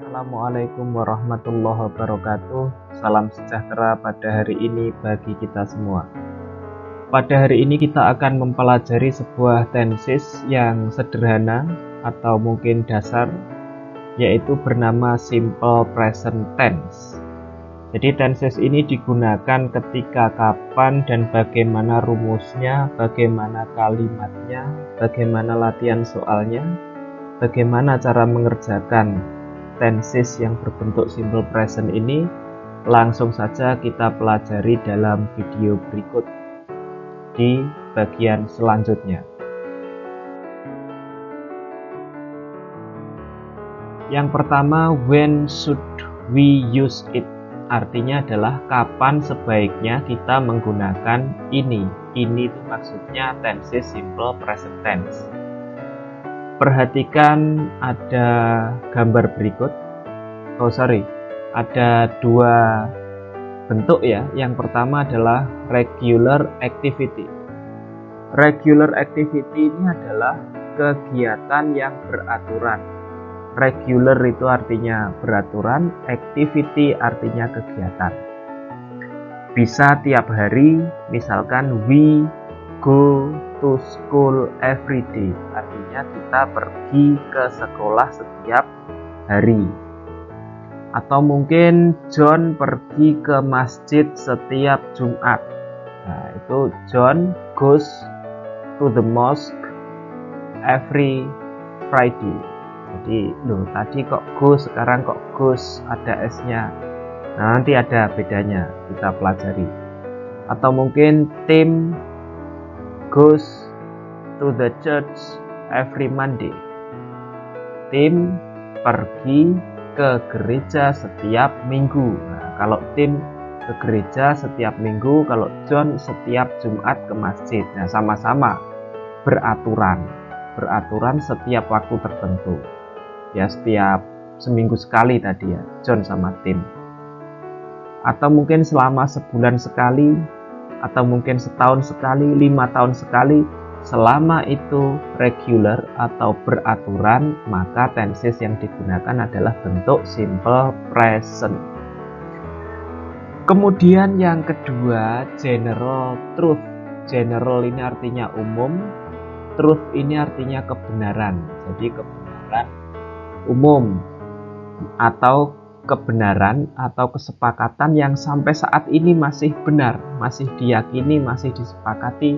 Assalamualaikum warahmatullahi wabarakatuh. Salam sejahtera pada hari ini bagi kita semua. Pada hari ini kita akan mempelajari sebuah tenses yang sederhana atau mungkin dasar, yaitu bernama simple present tense. Jadi tenses ini digunakan ketika kapan dan bagaimana rumusnya, bagaimana kalimatnya, bagaimana latihan soalnya, bagaimana cara mengerjakan tenses yang berbentuk simple present ini. Langsung saja kita pelajari dalam video berikut di bagian selanjutnya. Yang pertama, when should we use it? Artinya adalah kapan sebaiknya kita menggunakan ini. Ini itu maksudnya tenses simple present tense. Perhatikan ada gambar berikut. Ada dua bentuk ya. Yang pertama adalah regular activity. Regular activity ini adalah kegiatan yang beraturan. Regular itu artinya beraturan, activity artinya kegiatan. Bisa tiap hari, misalkan we go to school every day, artinya kita pergi ke sekolah setiap hari. Atau mungkin John pergi ke masjid setiap Jumat. Nah, itu John goes to the mosque every Friday. Jadi, tadi kok go, sekarang kok goes, ada S-nya. Nah, nanti ada bedanya, kita pelajari. Atau mungkin Tim goes to the church every Monday. Tim pergi ke gereja setiap minggu. Nah, kalau Tim ke gereja setiap minggu, kalau John setiap Jumat ke masjid. Nah, sama-sama beraturan. Beraturan setiap waktu tertentu. Ya, setiap seminggu sekali tadi ya, John sama Tim. Atau mungkin selama sebulan sekali, atau mungkin setahun sekali, 5 tahun sekali. Selama itu regular atau beraturan, maka tenses yang digunakan adalah bentuk simple present. Kemudian yang kedua, general truth. General ini artinya umum, truth ini artinya kebenaran. Jadi kebenaran umum atau kebenaran atau kesepakatan yang sampai saat ini masih benar, masih diyakini, masih disepakati.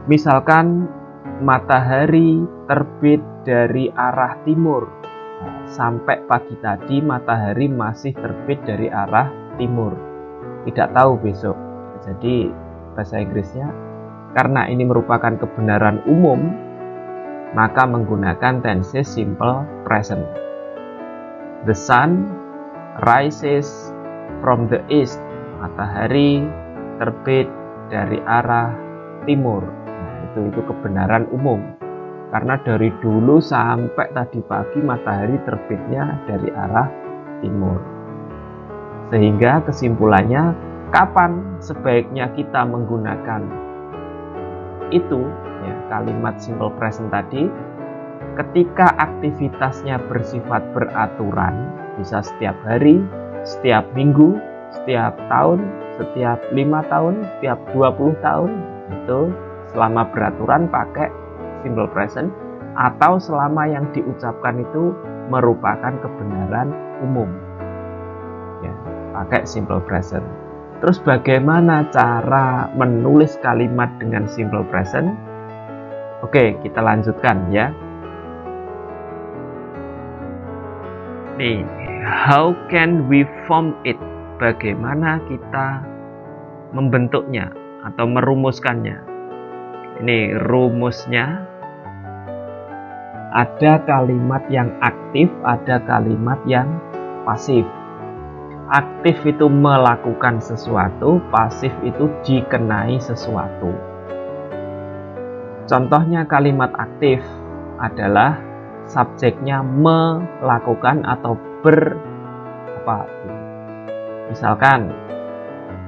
Misalkan matahari terbit dari arah timur. Nah, sampai pagi tadi matahari masih terbit dari arah timur. Tidak tahu besok. Jadi bahasa Inggrisnya, karena ini merupakan kebenaran umum, maka menggunakan tenses simple present. The sun rises from the east. Matahari terbit dari arah timur. Nah, itu kebenaran umum. Karena dari dulu sampai tadi pagi matahari terbitnya dari arah timur. Sehingga kesimpulannya, kapan sebaiknya kita menggunakan itu, ya, kalimat simple present tadi, ketika aktivitasnya bersifat beraturan, bisa setiap hari, setiap minggu, setiap tahun, setiap 5 tahun, setiap 20 tahun, itu selama beraturan pakai simple present, atau selama yang diucapkan itu merupakan kebenaran umum, ya, pakai simple present. Terus bagaimana cara menulis kalimat dengan simple present? Oke, kita lanjutkan ya. Nih, how can we form it? Bagaimana kita membentuknya atau merumuskannya? Ini rumusnya. Ada kalimat yang aktif, ada kalimat yang pasif. Aktif itu melakukan sesuatu, pasif itu dikenai sesuatu. Contohnya kalimat aktif adalah subjeknya melakukan atau misalkan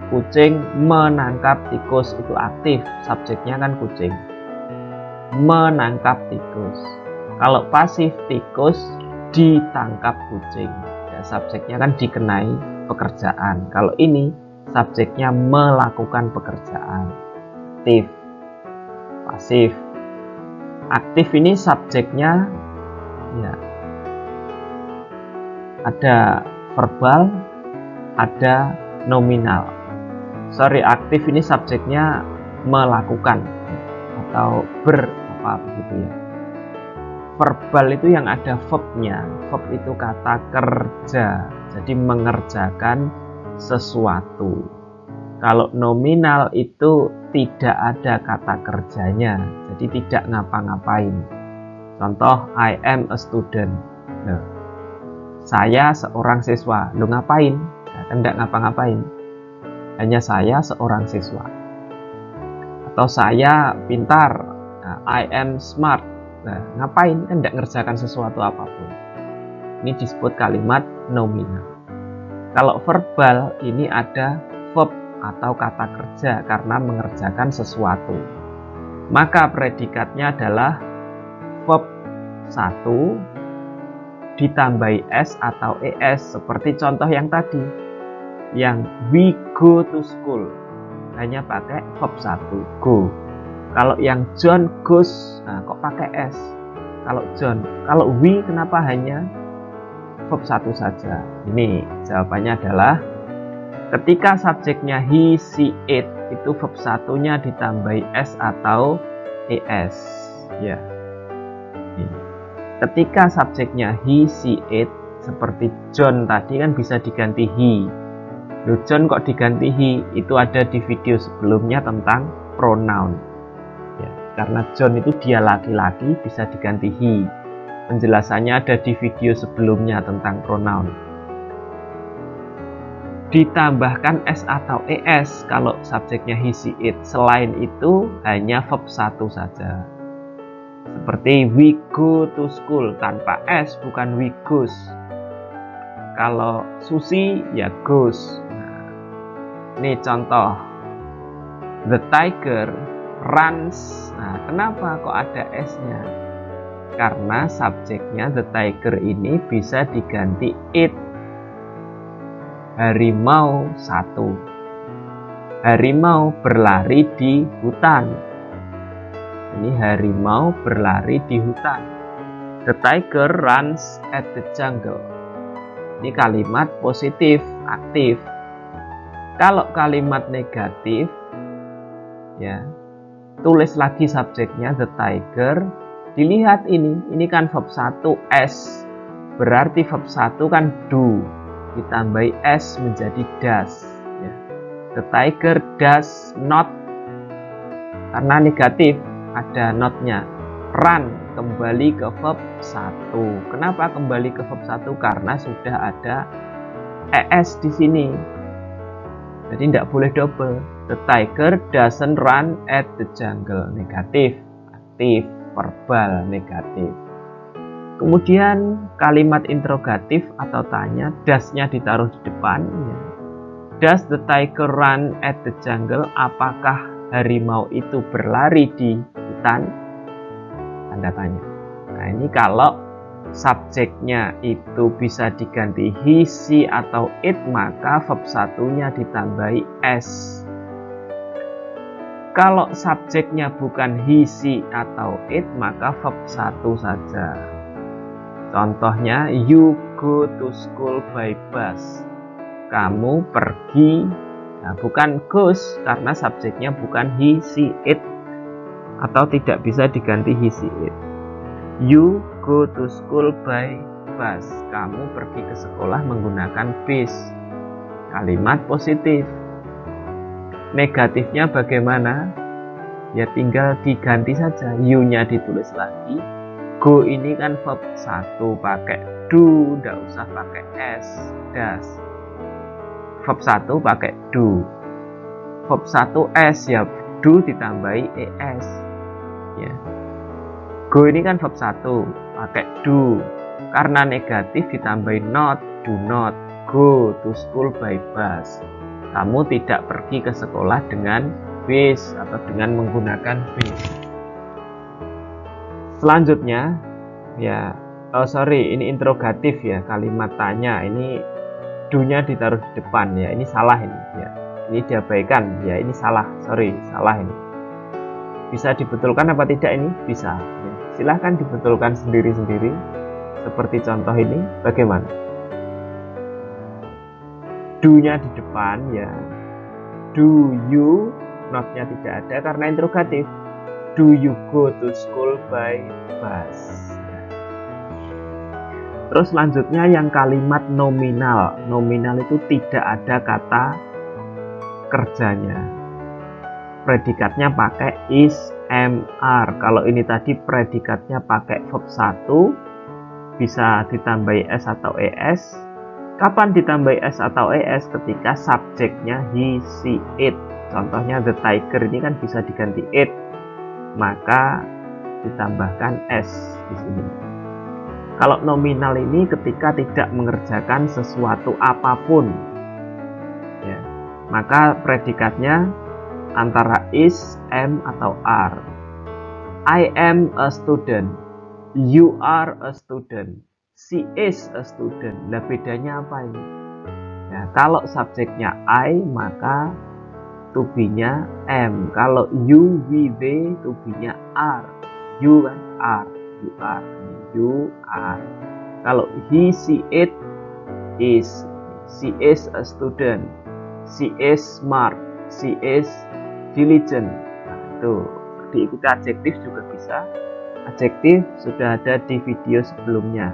kucing menangkap tikus, itu aktif, subjeknya kan kucing menangkap tikus. Kalau pasif, tikus ditangkap kucing. Ya, subjeknya kan dikenai pekerjaan. Kalau ini subjeknya melakukan pekerjaan. Aktif, pasif. Aktif ini subjeknya ya ada verbal, ada nominal. Aktif ini subjeknya melakukan atau apa begitu ya. Verbal itu yang ada verbnya. Verb itu kata kerja, jadi mengerjakan sesuatu. Kalau nominal itu tidak ada kata kerjanya, jadi tidak ngapa-ngapain. Contoh, I am a student. Nah, saya seorang siswa. Lu ngapain? Nah, kan tidak ngapa-ngapain. Hanya saya seorang siswa. Atau saya pintar. Nah, I am smart. Nah, ngapain? Kan tidak ngerjakan sesuatu apapun. Ini disebut kalimat nominal. Kalau verbal, ini ada verb atau kata kerja karena mengerjakan sesuatu. Maka predikatnya adalah verb 1 ditambahi s atau es, seperti contoh yang tadi. Yang we go to school, hanya pakai verb 1, go. Kalau yang John goes, nah kok pakai s? Kalau John, kalau we kenapa hanya verb 1 saja? Ini jawabannya adalah ketika subjeknya he, she, it, itu verb 1-nya ditambahi s atau es. Ya. Ketika subjeknya he, she, it, seperti John tadi kan bisa diganti he. Loh, John kok diganti he? Itu ada di video sebelumnya tentang pronoun. Ya, karena John itu dia laki-laki, bisa diganti he. Penjelasannya ada di video sebelumnya tentang pronoun. Ditambahkan s atau es kalau subjeknya he, she, it. Selain itu hanya verb 1 saja. Seperti we go to school, tanpa s, bukan we goes. Kalau Susi ya goes. Nah, ini contoh. The tiger runs. Nah, kenapa kok ada s-nya? Karena subjeknya the tiger ini bisa diganti it. Harimau 1. Harimau berlari di hutan. Ini harimau berlari di hutan. The tiger runs at the jungle. Ini kalimat positif, aktif. Kalau kalimat negatif, ya, tulis lagi subjeknya the tiger. Dilihat ini kan verb 1 s. Berarti verb 1 kan do. Ditambahi s menjadi does. Ya. The tiger does not. Karena negatif ada not-nya. Run kembali ke verb 1. Kenapa kembali ke verb 1? Karena sudah ada es di sini. Jadi tidak boleh double. The tiger doesn't run at the jungle. Negatif, aktif, verbal, negatif. Kemudian kalimat interrogatif atau tanya, does-nya ditaruh di depan. Ya. Does the tiger run at the jungle? Apakah harimau itu berlari di hutan? Tanda tanya. Nah, ini kalau subjeknya itu bisa diganti he, she, atau it, maka verb 1-nya ditambahi s. Kalau subjeknya bukan he, she, atau it, maka verb 1 saja. Contohnya, you go to school by bus. Kamu pergi, nah bukan goes, karena subjeknya bukan he, she, it, atau tidak bisa diganti he, she, it. You go to school by bus. Kamu pergi ke sekolah menggunakan bis. Kalimat positif. Negatifnya bagaimana? Ya tinggal diganti saja. You-nya ditulis lagi. Go ini kan verb 1 pakai do, tidak usah pakai s, does. Verb 1 pakai do. Verb 1 s ya do ditambahi es. Ya. Go ini kan verb 1 pakai do. Karena negatif ditambahi not, do not go to school by bus. Kamu tidak pergi ke sekolah dengan bis atau dengan menggunakan bis. Selanjutnya, ya Oh sorry, ini interrogatif ya, kalimat tanya. Ini do-nya ditaruh di depan ya, ini salah ini ya. Ini diabaikan ya, ini salah, sorry, salah ini. Bisa dibetulkan apa tidak ini? Bisa ya. Silahkan dibetulkan sendiri-sendiri. Seperti contoh ini, bagaimana? Do-nya di depan ya. Do you, not-nya tidak ada karena interrogatif. Do you go to school by bus? Terus selanjutnya yang kalimat nominal. Nominal itu tidak ada kata kerjanya. Predikatnya pakai is, am, are. Kalau ini tadi predikatnya pakai verb 1, bisa ditambahi s atau es. Kapan ditambahi s atau es? Ketika subjeknya he, she, it. Contohnya the tiger ini kan bisa diganti it, maka ditambahkan s di sini. Kalau nominal ini ketika tidak mengerjakan sesuatu apapun ya, maka predikatnya antara is, am, atau are. I am a student, you are a student, she is a student. Nah bedanya apa ini? Nah, kalau subjeknya I maka to be-nya am. Kalau you, we, they to be-nya are. You kan are, you are. You are. Kalau he, she, it is. She is a student. She is smart. She is diligent. Nah, itu diikuti adjektif juga bisa. Adjektif sudah ada di video sebelumnya.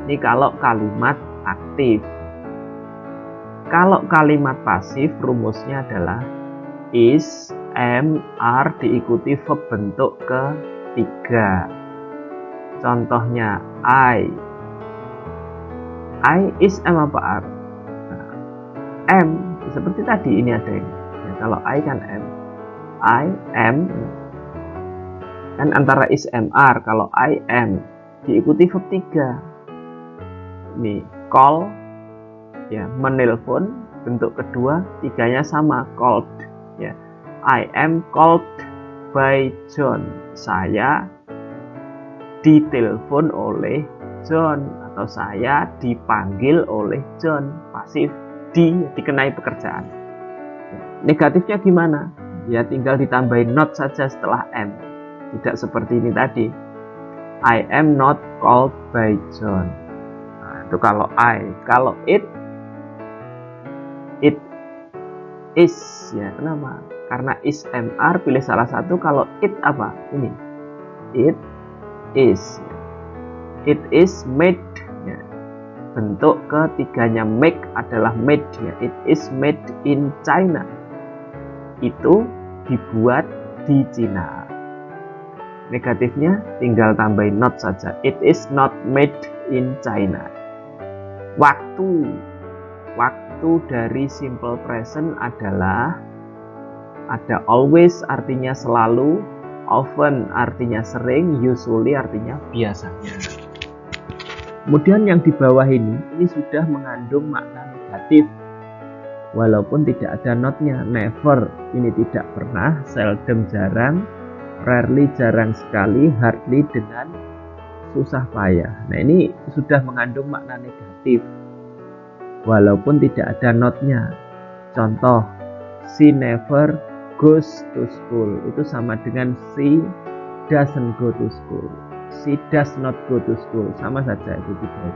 Ini kalau kalimat aktif. Kalau kalimat pasif rumusnya adalah is, am, are diikuti verb bentuk ketiga. Contohnya I is, am apa are? Nah, am seperti tadi ini ada ini. Ya, kalau I kan am. I am kan antara is, am, are. Kalau I am diikuti verb 3. Ini call ya, menelpon bentuk kedua, tiganya sama, called ya. I am called by John. Saya ditelepon oleh John, atau saya dipanggil oleh John. Pasif, dikenai pekerjaan. Negatifnya gimana? Ya tinggal ditambahin not saja setelah am. Tidak seperti ini tadi. I am not called by John. Nah, itu kalau I. Kalau it is ya. Kenapa? Karena is, am, are pilih salah satu. Kalau it apa? Ini. It is. It is made ya. Bentuk ketiganya make adalah made ya. It is made in China. Itu dibuat di Cina. Negatifnya tinggal tambahin not saja. It is not made in China. Waktu dari simple present adalah ada always artinya selalu, often artinya sering, usually artinya biasanya. Kemudian yang di bawah ini sudah mengandung makna negatif. Walaupun tidak ada notnya. Never ini tidak pernah, seldom jarang, rarely jarang sekali, hardly dengan susah payah. Nah ini sudah mengandung makna negatif. Walaupun tidak ada notnya. Contoh, she never goes to school. Itu sama dengan she doesn't go to school. She does not go to school. Sama saja itu tiga.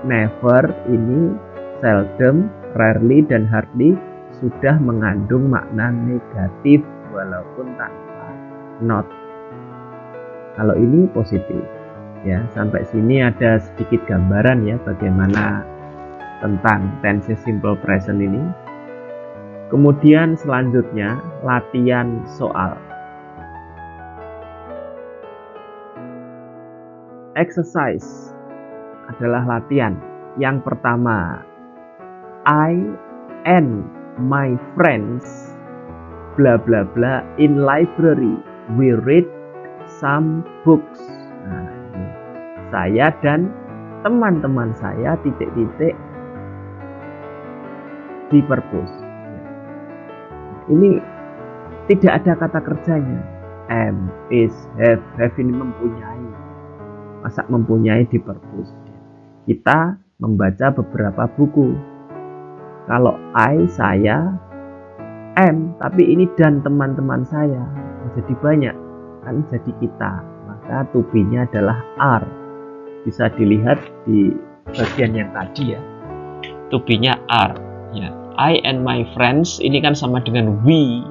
Never ini seldom, rarely, dan hardly sudah mengandung makna negatif walaupun tanpa not. Kalau ini positif. Ya, sampai sini ada sedikit gambaran ya bagaimana tentang tense simple present ini. Kemudian selanjutnya latihan soal. Exercise adalah latihan. Yang pertama, I and my friends bla bla bla in library. We read some books. Nah, ini. Saya dan teman-teman saya titik-titik di perpus. Ini tidak ada kata kerjanya. Am, is, have ini mempunyai. masa mempunyai di perpus. Kita membaca beberapa buku. Kalau I, saya, M, tapi ini dan teman-teman saya jadi banyak, kan jadi kita, maka to be-nya adalah are. Bisa dilihat di bagian yang tadi ya, to be-nya are ya. I and my friends ini kan sama dengan we,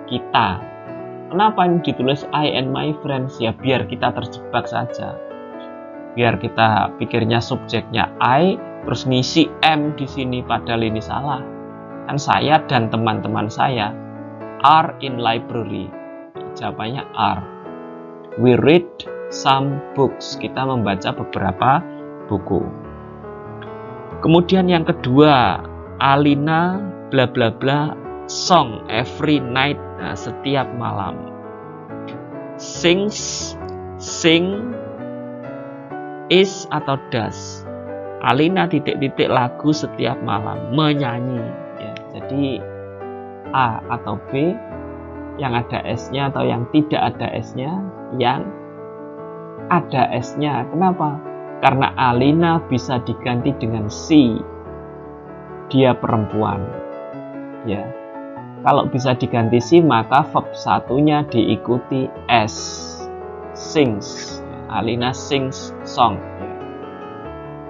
kita. Kenapa ini ditulis I and my friends? Ya biar kita terjebak saja, biar kita pikirnya subjeknya I terus ngisi M di sini, padahal ini salah. Kan saya dan teman-teman saya are in library. Jawabannya are. We read some books. Kita membaca beberapa buku. Kemudian yang kedua, Alina bla bla bla song every night. Nah, setiap malam. Sings, sing, is atau does. Alina titik-titik lagu setiap malam, menyanyi ya. Jadi A atau B, yang ada S-nya atau yang tidak ada S-nya, yang ada S-nya. Kenapa? Karena Alina bisa diganti dengan she, dia perempuan ya. Kalau bisa diganti she, maka verb satunya diikuti S, sings. Alina sings song ya.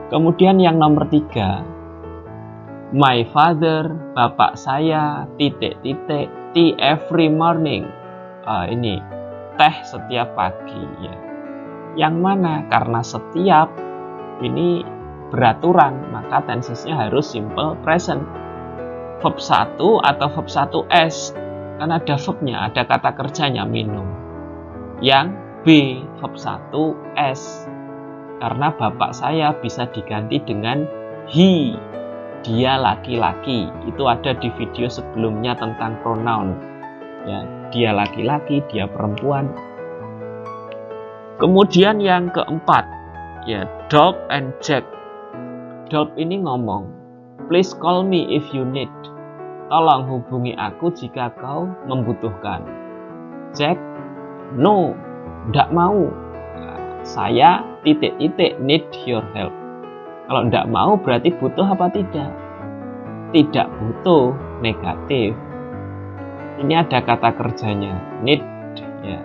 Kemudian yang nomor 3, my father, bapak saya, titik-titik, tea every morning. Ini teh setiap pagi ya. Yang mana? Karena setiap ini beraturan, maka tensesnya harus simple present. Verb 1 atau verb 1S, kan ada verbnya, ada kata kerjanya minum. Yang B, verb 1S, karena bapak saya bisa diganti dengan he, dia laki-laki. Itu ada di video sebelumnya tentang pronoun ya, dia laki-laki, dia perempuan. Kemudian yang keempat ya, Dolp and Jack. Dolp ini ngomong, please call me if you need. Tolong hubungi aku jika kau membutuhkan. Jack, no, tidak mau. Saya titik-titik need your help. Kalau tidak mau berarti butuh apa tidak? Tidak butuh, negatif. Ini ada kata kerjanya need ya,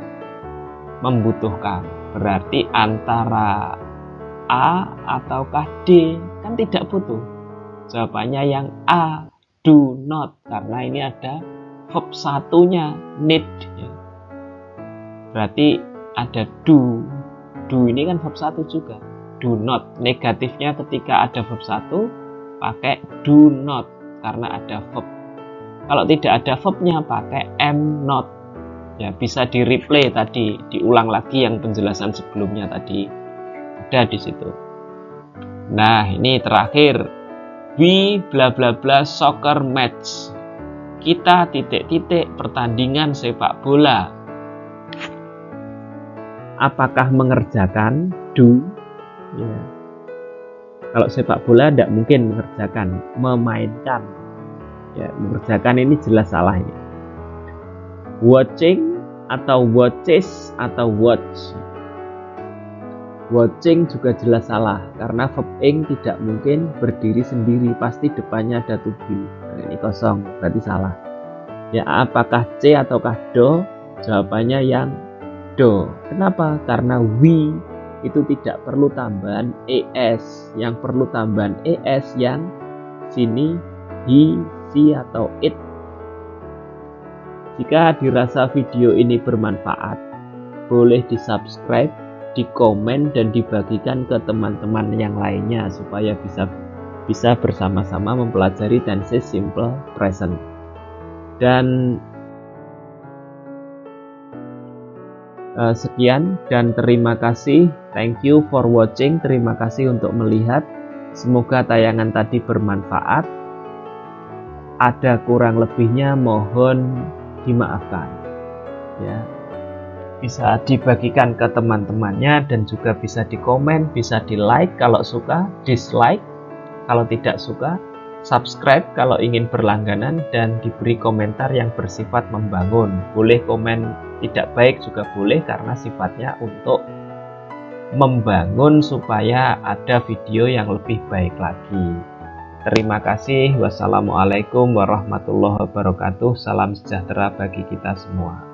membutuhkan. Berarti antara A ataukah D, kan tidak butuh. Jawabannya yang A, do not, karena ini ada verb satunya need ya. Berarti ada do. Do ini kan verb 1 juga. Do not. Negatifnya ketika ada verb 1 pakai do not karena ada verb. Kalau tidak ada verbnya pakai am not. Ya, bisa di replay tadi, diulang lagi yang penjelasan sebelumnya tadi. Ada di situ. Nah, ini terakhir. We bla bla bla soccer match. Kita titik-titik pertandingan sepak bola. Apakah mengerjakan? Do ya. Kalau sepak bola tidak mungkin mengerjakan, memainkan ya. Mengerjakan ini jelas salah ini. Watching atau watches atau watch. Watching juga jelas salah karena verb ing tidak mungkin berdiri sendiri, pasti depannya ada to be. Nah, ini kosong, berarti salah ya. Apakah C ataukah do? Jawabannya yang do. Kenapa? Karena we itu tidak perlu tambahan es, yang perlu tambahan es yang sini he, she atau it. Jika dirasa video ini bermanfaat, boleh di subscribe, di komen dan dibagikan ke teman-teman yang lainnya supaya bisa bersama-sama mempelajari tenses simple present. Dan sekian dan terima kasih. Thank you for watching. Terima kasih untuk melihat. Semoga tayangan tadi bermanfaat. Ada kurang lebihnya mohon dimaafkan. Ya. Bisa dibagikan ke teman-temannya dan juga bisa dikomen, bisa di like kalau suka, dislike kalau tidak suka, subscribe kalau ingin berlangganan, dan diberi komentar yang bersifat membangun. Boleh komen tidak baik juga boleh karena sifatnya untuk membangun supaya ada video yang lebih baik lagi. Terima kasih. Wassalamualaikum warahmatullahi wabarakatuh. Salam sejahtera bagi kita semua.